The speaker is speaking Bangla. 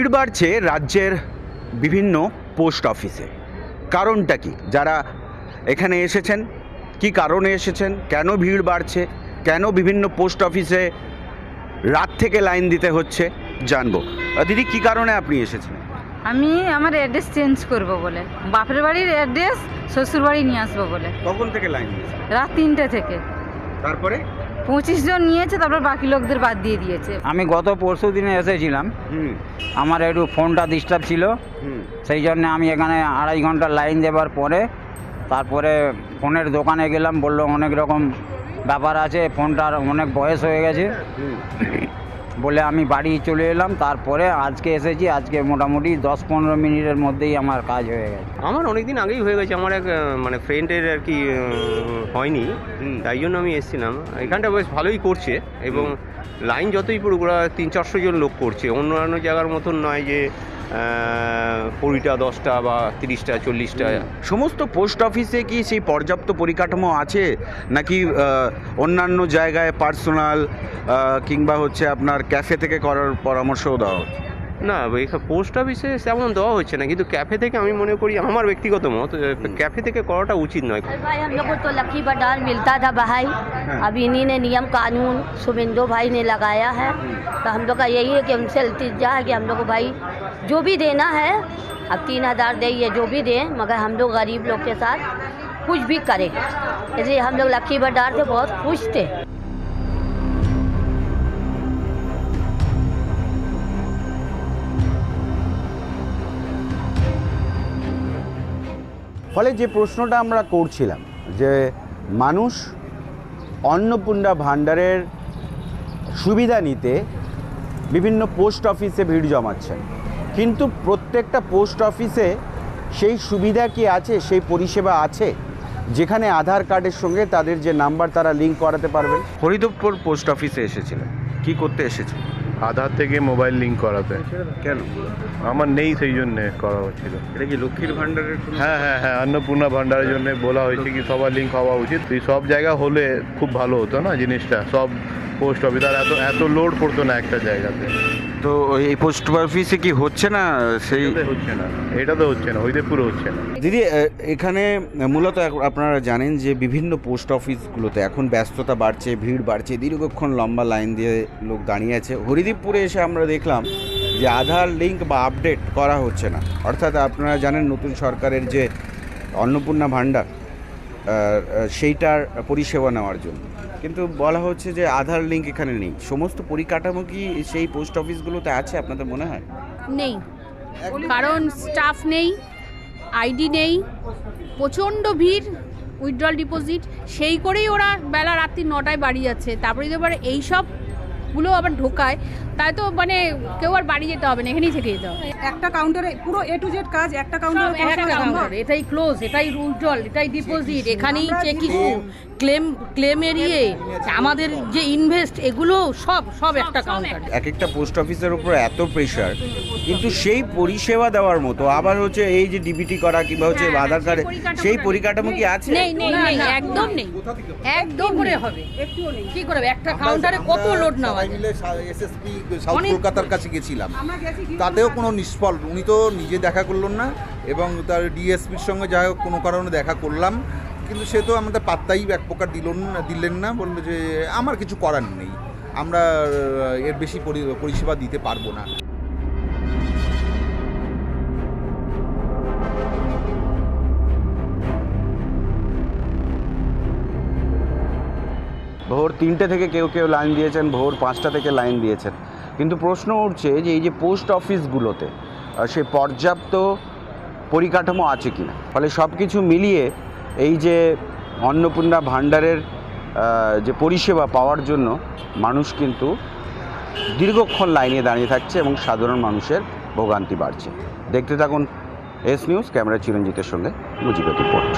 ভিড় বাড়ছে রাজ্যের বিভিন্ন পোস্ট অফিসে। কারণটা কি? যারা এখানে এসেছেন কি কারণে এসেছেন, কেন ভিড় বাড়ছে, কেন বিভিন্ন পোস্ট অফিসে রাত থেকে লাইন দিতে হচ্ছে জানবো। দিদি, কি কারণে আপনি এসেছেন? আমি আমার অ্যাড্রেস চেঞ্জ করব বলে, বাপের বাড়ির অ্যাড্রেস শ্বশুর বাড়ি নিয়ে আসবো বলে। কখন থেকে লাইন দিয়েছে? রাত 3টে থেকে। তারপরে 25 জন নিয়েছে, তারপর বাকি লোকদের বাদ দিয়ে দিয়েছে। আমি গত পরশু দিনে এসেছিলাম, আমার একটু ফোনটা ডিস্টার্ব ছিল, সেই জন্য আমি এখানে 2.5 ঘন্টা লাইন দেওয়ার পরে তারপরে ফোনের দোকানে গেলাম, বললো অনেক রকম ব্যাপার আছে, ফোনটার অনেক বয়স হয়ে গেছে বলে আমি বাড়ি চলে এলাম। তারপরে আজকে এসেছি, আজকে মোটামুটি 10-15 মিনিটের মধ্যেই আমার কাজ হয়ে গেছে। আমার অনেক দিন আগেই হয়ে গেছে, আমার এক মানে ফ্রেন্ডের আর কি হয়নি, তাই জন্য আমি এসেছিলাম। এখানটা বেশ ভালোই করছে এবং লাইন যতই পড়ুক ওরা 300-400 জন লোক করছে, অন্যান্য জায়গার মতন নয় যে 20টা 10টা বা 30টা 40টা। সমস্ত পোস্ট অফিসে কি সেই পর্যাপ্ত পরিকাঠামো আছে, নাকি অন্যান্য জায়গায় পার্সোনাল কিংবা হচ্ছে আপনার ক্যাফে থেকে করার পরামর্শও দেওয়া হচ্ছে? না, পোস্ট অফিসে তেমন দেওয়া হচ্ছে না, কিন্তু ক্যাফে থেকে আমি মনে করি, আমার ব্যক্তিগত মত, ক্যাফে থেকে করাটা উচিত নয়। भाई हम लोग को तो लकी भंडार मिलता था भाई, अब इन्हीं ने नियम कानून शुभेंदु भाई ने लगाया है, तो हम लोग का यही है कि उनसे इल्तिजा है कि हम लोग को भाई जो भी देना है, अब 3000 दे या जो भी दें, मगर हम लोग गरीब लोग के साथ कुछ भी करें, इसलिए हम लोग लकी भंडार से बहुत खुश थे। ফলে যে প্রশ্নটা আমরা করছিলাম যে মানুষ অন্নপূর্ণা ভাণ্ডারের সুবিধা নিতে বিভিন্ন পোস্ট অফিসে ভিড় জমাচ্ছেন, কিন্তু প্রত্যেকটা পোস্ট অফিসে সেই সুবিধা কি আছে, সেই পরিষেবা আছে যেখানে আধার কার্ডের সঙ্গে তাদের যে নাম্বার তারা লিঙ্ক করাতে পারবেন? হরিদেবপুর পোস্ট অফিসে এসেছিলেন, কি করতে এসেছিলেন? আধার থেকে মোবাইল লিঙ্ক করাতে। কেন? আমার নেই, সেই জন্যে করা হচ্ছিল। এটা কি লক্ষ্মীর ভাণ্ডারের? হ্যাঁ হ্যাঁ হ্যাঁ, অন্নপূর্ণা ভাণ্ডারের জন্য বলা হয়েছে কি সবার লিঙ্ক হওয়া উচিত। এই সব জায়গা হলে খুব ভালো হতো না জিনিসটা, সব পোস্ট অফিস আর এত লোড পড়তো না একটা জায়গাতে। তো এই পোস্ট অফিসে কি হচ্ছে না? সেই হচ্ছে না, এটা তো হচ্ছে না, হরিদেবপুরে হচ্ছে না। দিদি, এখানে মূলত আপনারা জানেন যে বিভিন্ন পোস্ট অফিসগুলোতে এখন ব্যস্ততা বাড়ছে, ভিড় বাড়ছে, দীর্ঘক্ষণ লম্বা লাইন দিয়ে লোক দাঁড়িয়ে আছে। হরিদেবপুরে এসে আমরা দেখলাম যে আধার লিঙ্ক বা আপডেট করা হচ্ছে না, অর্থাৎ আপনারা জানেন নতুন সরকারের যে অন্নপূর্ণা ভাণ্ডার সেইটার পরিষেবা নেওয়ার জন্য, কিন্তু বলা হচ্ছে যে আধার লিঙ্ক এখানে নেই। সমস্ত পরিকাঠামো কি সেই পোস্ট অফিসগুলোতে আছে আপনাদের মনে হয়? নেই, কারণ স্টাফ নেই, আইডি নেই, প্রচণ্ড ভিড়, উইথড্রল ডিপোজিট, সেই করেই ওরা বেলা রাত্রি 9টায় বাড়ি যাচ্ছে। তারপরে যদি আবার এইসবগুলো আবার ঢোকায়, তাই তো মানে কেউ আর বাড়ি যেতে হবে না, এখানেই থেকে যেতে হবে। একটা কাউন্টারে পুরো A to Z কাজ একটা কাউন্টারে, এটাই ক্লোজ, এটাই উইথড্রল, এটাই ডিপোজিট, এখানেই চেকিং, ক্লেম এরিয়ে, আমাদের যে ইনভেস্ট, এগুলো সব একটা কাউন্টার। এক একটা পোস্ট অফিসের উপর এত প্রেশার, কিন্তু সেই পরিষেবা দেওয়ার মতো আবার হচ্ছে এই যে ডিবিটি করা কিংবা হচ্ছে আধার কার্ডে সেই পরিকাঠামো কি আছে? নেই, একদম নেই, একদম করে হবে, কি করে একটা কাউন্টারে কত লোড নেওয়া যায়? এসএসপি সাউথ কলকাতার কাছে গেছিলাম, তাতেও কোনো নিষ্ফল। উনি তো নিজে দেখা করলেন না এবং তার ডিএসপির সঙ্গে যাই হোক কোনো কারণে দেখা করলাম, কিন্তু সে তো আমাদের পাত্তাই এক প্রকার দিলেন না, বললো যে আমার কিছু করার নেই, আমরা এর বেশি পরিষেবা দিতে পারবো না। ভোর 3টে থেকে কেউ কেউ লাইন দিয়েছেন, ভোর 5টা থেকে লাইন দিয়েছেন, কিন্তু প্রশ্ন উঠছে যে এই যে পোস্ট অফিসগুলোতে সে পর্যাপ্ত পরিকাঠামো আছে কি না। ফলে সব কিছু মিলিয়ে এই যে অন্নপূর্ণা ভাণ্ডারের যে পরিষেবা পাওয়ার জন্য মানুষ কিন্তু দীর্ঘক্ষণ লাইনে দাঁড়িয়ে থাকছে এবং সাধারণ মানুষের ভোগান্তি বাড়ছে। দেখতে থাকুন এস নিউজ, ক্যামেরা চিরঞ্জিতের সঙ্গে মুজিবুর রিপোর্ট।